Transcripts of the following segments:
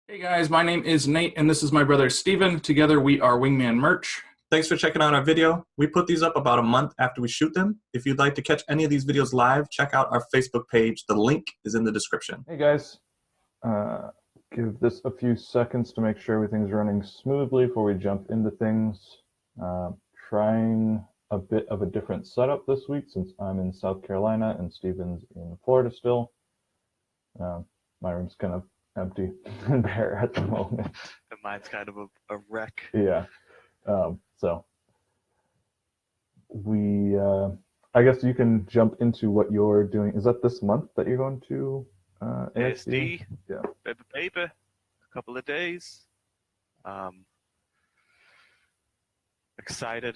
Hey guys, my name is Nate and this is my brother Steven. Together we are Wingman Merch. Thanks for checking out our video. We put these up about a month after we shoot them. If you'd like to catch any of these videos live, check out our Facebook page. The link is in the description. Hey guys, uh, give this a few seconds to make sure everything's running smoothly before we jump into things. Uh, Trying a bit of a different setup this week since I'm in South Carolina and Steven's in Florida still. My room's kind of empty and bare at the moment. And mine's kind of a wreck. Yeah. So I guess you can jump into what you're doing. Is that this month that you're going to ASD? Yeah. Baby, a couple of days. Excited.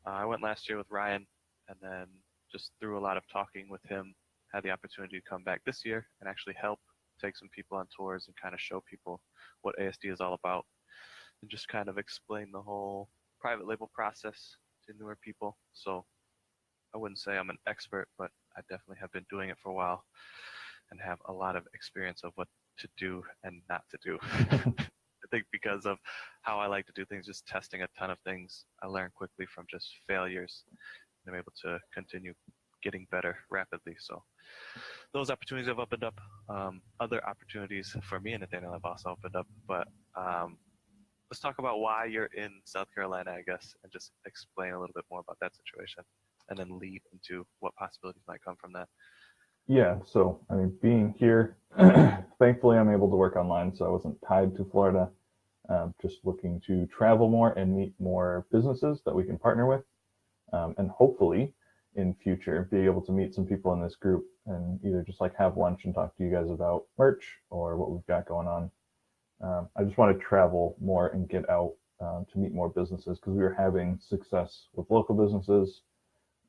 I went last year with Ryan, and then just through a lot of talking with him, had the opportunity to come back this year and actually help take some people on tours and kind of show people what ASD is all about, and just kind of explain the whole private label process to newer people. So I wouldn't say I'm an expert, but I definitely have been doing it for a while and have a lot of experience of what to do and not to do. I think because of how I like to do things, just testing a ton of things, I learn quickly from just failures, and I'm able to continue getting better rapidly. So those opportunities have opened up. Other opportunities for me and Nathaniel have also opened up, but let's talk about why you're in South Carolina, I guess, and just explain a little bit more about that situation, and then lead into what possibilities might come from that. Yeah, so I mean, being here, thankfully I'm able to work online, so I wasn't tied to Florida. Just looking to travel more and meet more businesses that we can partner with, and hopefully in future be able to meet some people in this group and either just like have lunch and talk to you guys about merch or what we've got going on. I just want to travel more and get out to meet more businesses because we were having success with local businesses.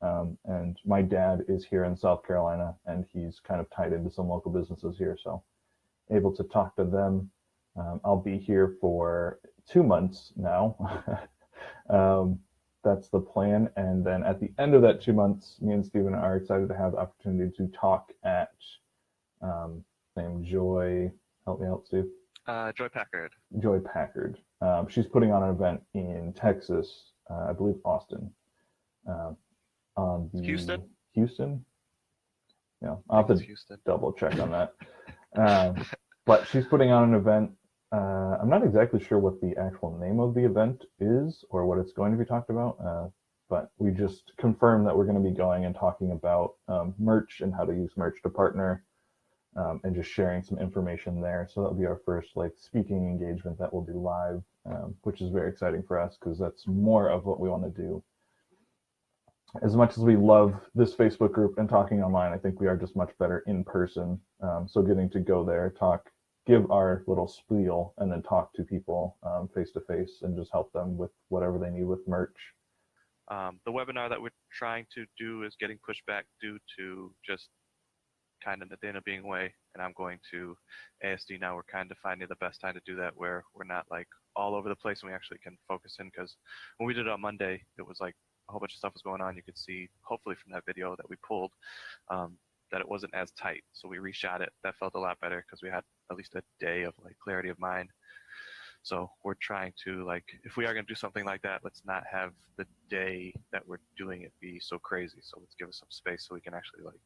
And my dad is here in South Carolina and he's kind of tied into some local businesses here. So able to talk to them. I'll be here for 2 months now. That's the plan. And then at the end of that 2 months, me and Steven are excited to have the opportunity to talk at named Joy. Help me out, Steve. Joy Packard. Joy Packard. She's putting on an event in Texas, I believe Austin. On the Houston? Yeah, I'll have to double check on that. But she's putting on an event. I'm not exactly sure what the actual name of the event is or what it's going to be talked about, but we just confirmed that we're going to be going and talking about merch and how to use merch to partner, and just sharing some information there. So that'll be our first like speaking engagement that we'll do live, which is very exciting for us because that's more of what we want to do. As much as we love this Facebook group and talking online, I think we are just much better in person. So getting to go there, talk, give our little spiel, and then talk to people face to face and just help them with whatever they need with merch. The webinar that we're trying to do is getting pushed back due to just kind of Nathaniel being away, and I'm going to ASD now. We're kind of finding the best time to do that where we're not like all over the place and we actually can focus in, because when we did it on Monday, it was like a whole bunch of stuff was going on. You could see, hopefully from that video that we pulled, that it wasn't as tight. So we reshot it. That felt a lot better because we had at least a day of like clarity of mind. So we're trying to, like, if we are going to do something like that, let's not have the day that we're doing it be so crazy. So let's give us some space so we can actually like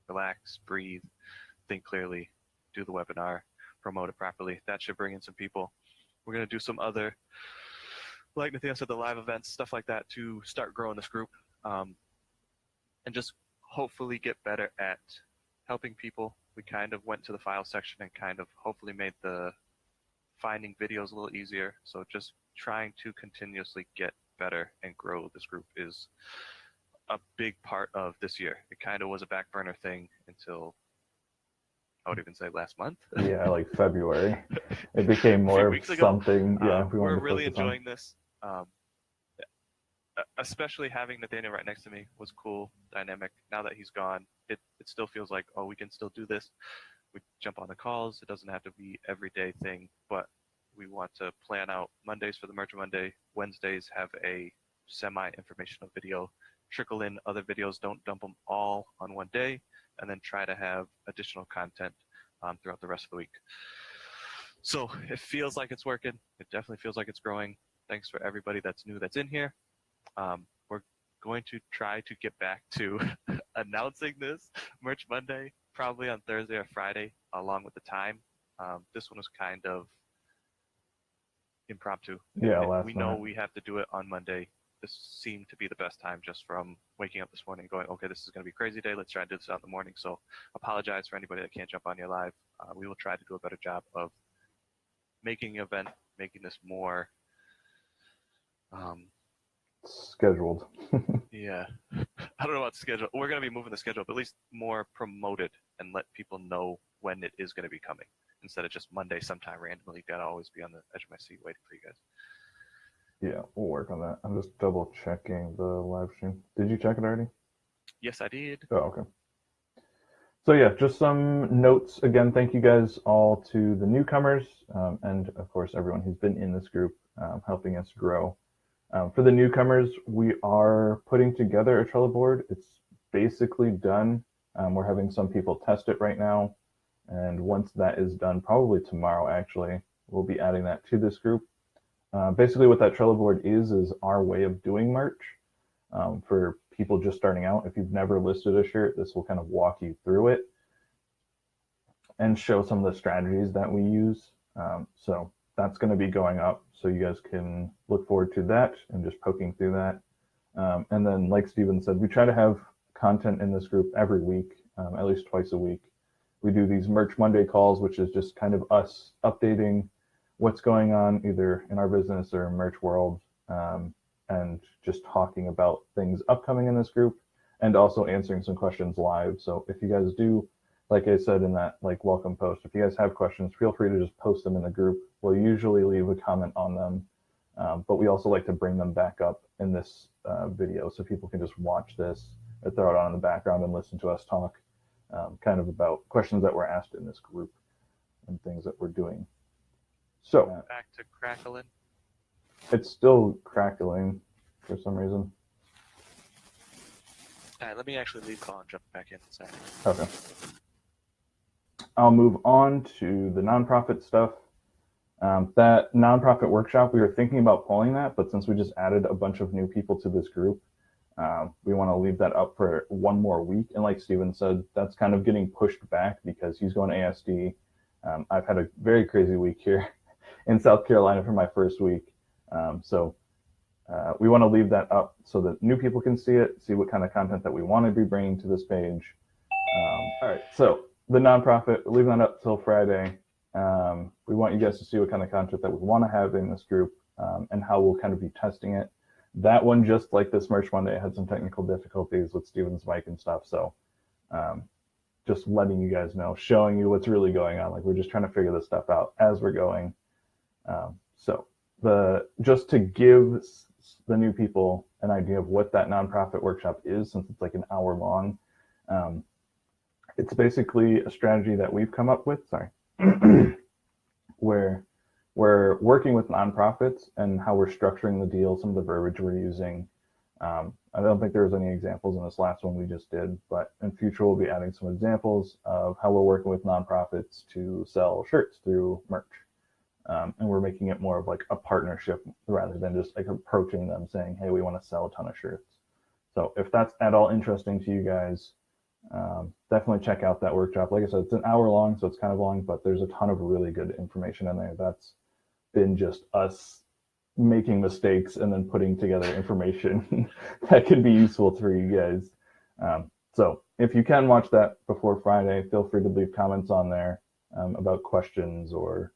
relax, breathe, think clearly, do the webinar, promote it properly. That should bring in some people. We're going to do some other, like Nathaniel said, the live events, stuff like that to start growing this group, and just hopefully get better at helping people. We kind of went to the file section and kind of hopefully made the finding videos a little easier. So just trying to continuously get better and grow this group is a big part of this year. It kind of was a back burner thing until, I would even say, last month. Yeah, like February. It became more of something. Yeah, we're really enjoying this. Especially having Nathaniel right next to me was cool, dynamic. Now that he's gone, it still feels like, oh, we can still do this. We jump on the calls. It doesn't have to be everyday thing, but we want to plan out Mondays for the Merch Monday. Wednesdays have a semi-informational video. Trickle in other videos. Don't dump them all on one day, and then try to have additional content throughout the rest of the week. So it feels like it's working. It definitely feels like it's growing. Thanks for everybody that's new that's in here. We're going to try to get back to announcing this Merch Monday, probably on Thursday or Friday, along with the time. This one was kind of impromptu. Yeah, last we know minute. we have to do it on Monday. This seemed to be the best time just from waking up this morning going, okay, this is going to be a crazy day. Let's try and do this out in the morning. So apologize for anybody that can't jump on your live. We will try to do a better job of making the event, making this more scheduled. yeah. I don't know about schedule. We're going to be moving the schedule, but at least more promoted and let people know when it is going to be coming instead of just Monday sometime randomly. Got to always be on the edge of my seat waiting for you guys. Yeah, we'll work on that. I'm just double checking the live stream. Did you check it already? Yes, I did. Oh, okay. So yeah, just some notes. Again, thank you guys all to the newcomers and of course everyone who's been in this group helping us grow. For the newcomers, we are putting together a Trello board. It's basically done. We're having some people test it right now. And once that is done, probably tomorrow actually, we'll be adding that to this group. Basically what that Trello board is our way of doing merch. For people just starting out, if you've never listed a shirt, this will kind of walk you through it and show some of the strategies that we use. So that's going to be going up, so you guys can look forward to that and just poking through that. And then, like Steven said, we try to have content in this group every week, at least twice a week. We do these Merch Monday calls, which is just kind of us updating what's going on either in our business or merch world, and just talking about things upcoming in this group and also answering some questions live. So if you guys do, like I said in that welcome post, if you guys have questions, feel free to just post them in the group. We'll usually leave a comment on them, but we also like to bring them back up in this video so people can just watch this or throw it on in the background and listen to us talk kind of about questions that were asked in this group and things that we're doing. So back to crackling. It's still crackling for some reason. All right, let me actually leave call and jump back in a second. Okay. I'll move on to the nonprofit stuff. That nonprofit workshop, we were thinking about pulling that, but since we just added a bunch of new people to this group, we want to leave that up for one more week. And like Steven said, that's kind of getting pushed back because he's going to ASD. I've had a very crazy week here in South Carolina for my first week. So we want to leave that up so that new people can see it, see what kind of content that we want to be bringing to this page. All right, so the nonprofit, we're leaving that up till Friday. We want you guys to see what kind of content that we want to have in this group and how we'll kind of be testing it. That one, just like this Merch Monday, had some technical difficulties with Steven's mic and stuff. So just letting you guys know, showing you what's really going on. Like, we're just trying to figure this stuff out as we're going. Just to give the new people an idea of what that nonprofit workshop is, since it's like an hour long, it's basically a strategy that we've come up with, where we're working with nonprofits and how we're structuring the deal, some of the verbiage we're using. I don't think there was any examples in this last one we just did, but in future we'll be adding some examples of how we're working with nonprofits to sell shirts through merch. And we're making it more of like a partnership rather than just like approaching them saying, hey, we want to sell a ton of shirts. So if that's at all interesting to you guys, definitely check out that workshop. Like I said, it's an hour long, so it's kind of long, but there's a ton of really good information in there. That's been just us making mistakes and then putting together information that could be useful for you guys. So if you can watch that before Friday, feel free to leave comments on there about questions or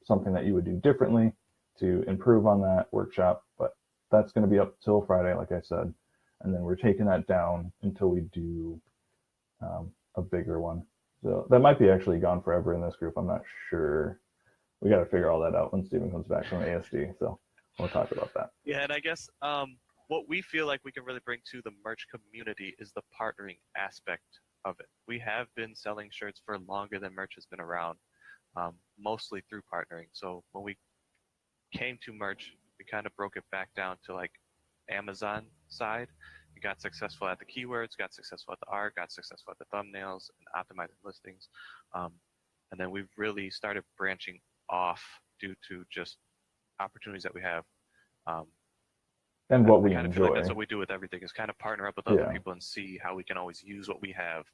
something that you would do differently to improve on that workshop. But that's going to be up till Friday, like I said, and then we're taking that down until we do a bigger one. So that might be actually gone forever in this group. I'm not sure. We got to figure all that out when Steven comes back from ASD. So we'll talk about that. Yeah, and I guess what we feel like we can really bring to the merch community is the partnering aspect of it. We have been selling shirts for longer than merch has been around, mostly through partnering. So when we came to merch, we kind of broke it back down to like Amazon side. We got successful at the keywords, got successful at the art, got successful at the thumbnails and optimizing listings. And then we've really started branching off due to just opportunities that we have. And what we I kind of feel like enjoy. that's what we do with everything, is kind of partner up with other Yeah. people and see how we can always use what we have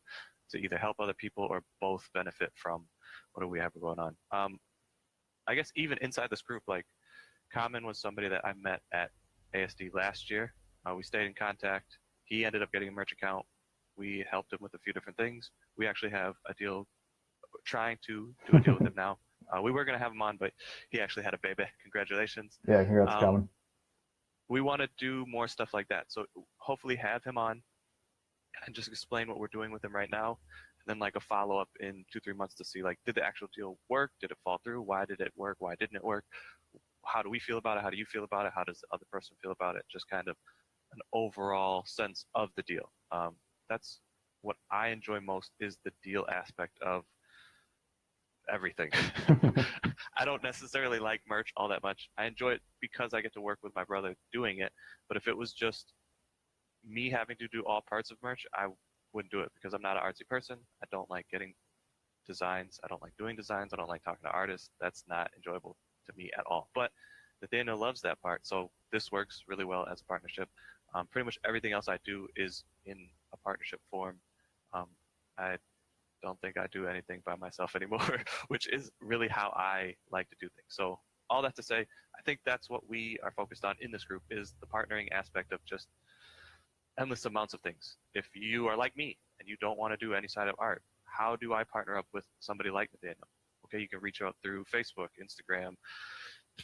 to either help other people or both benefit from what we have going on. I guess even inside this group, like Common was somebody that I met at ASD last year. We stayed in contact. He ended up getting a merch account. We helped him with a few different things. We actually have a deal, trying to do a deal with him now. We were going to have him on, but he actually had a baby. Congratulations. Yeah, congrats, Common. We want to do more stuff like that. So hopefully have him on and just explain what we're doing with him right now. And then like a follow-up in 2-3 months to see, like, did the actual deal work? Did it fall through? Why did it work? Why didn't it work? How do we feel about it? How do you feel about it? How does the other person feel about it? Just kind of an overall sense of the deal. That's what I enjoy most, is the deal aspect of everything. I don't necessarily like merch all that much. I enjoy it because I get to work with my brother doing it. But if it was just me having to do all parts of merch, I wouldn't do it, because I'm not an artsy person. I don't like getting designs. I don't like doing designs. I don't like talking to artists. That's not enjoyable to me at all. But Nathaniel loves that part, so this works really well as a partnership. Pretty much everything else I do is in a partnership form. I don't think I do anything by myself anymore, which is really how I like to do things. So all that to say, I think that's what we are focused on in this group, is the partnering aspect of just endless amounts of things. If you are like me and you don't want to do any side of art, how do I partner up with somebody like Nathaniel? Okay, you can reach out through Facebook, Instagram,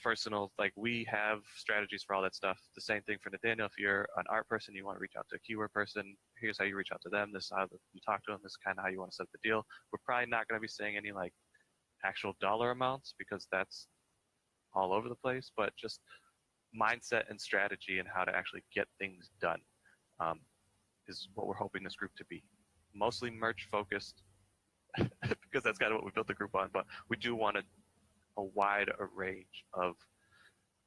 personal, like we have strategies for all that stuff. The same thing for Nathaniel. If you're an art person, you want to reach out to a keyword person, here's how you reach out to them. This is how you talk to them. This is kind of how you want to set the deal. We're probably not going to be saying any like actual dollar amounts, because that's all over the place, but just mindset and strategy and how to actually get things done is what we're hoping this group to be. Mostly merch focused, because that's kind of what we built the group on, but we do want a wide range of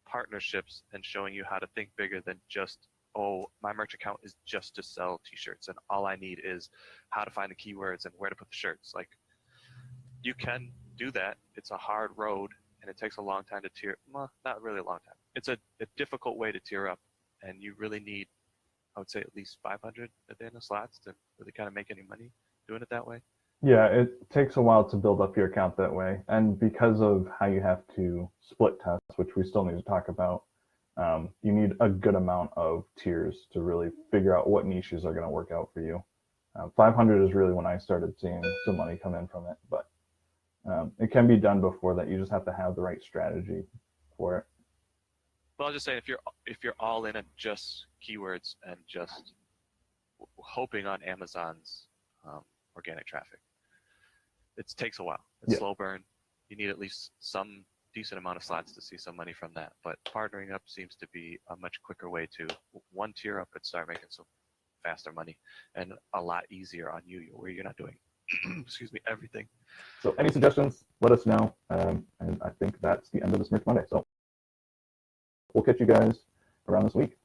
partnerships and showing you how to think bigger than just, oh, my merch account is just to sell t-shirts and all I need is how to find the keywords and where to put the shirts. Like, you can do that. It's a hard road and it takes a long time to tier. Well, not really a long time. It's a difficult way to tier up, and you really need, I would say, at least 500 at the end of slots to really kind of make any money doing it that way. Yeah, it takes a while to build up your account that way. And because of how you have to split tests, which we still need to talk about, you need a good amount of tiers to really figure out what niches are going to work out for you. 500 is really when I started seeing some money come in from it, but it can be done before that. You just have to have the right strategy for it. Well, I'll just say, if you're all in at just keywords and just hoping on Amazon's organic traffic, it takes a while. It's slow burn. You need at least some decent amount of slots to see some money from that. But partnering up seems to be a much quicker way to one tier up and start making some faster money, and a lot easier on you, where you're not doing excuse me, everything. So any suggestions, let us know. And I think that's the end of this Merch Monday. So we'll catch you guys around this week.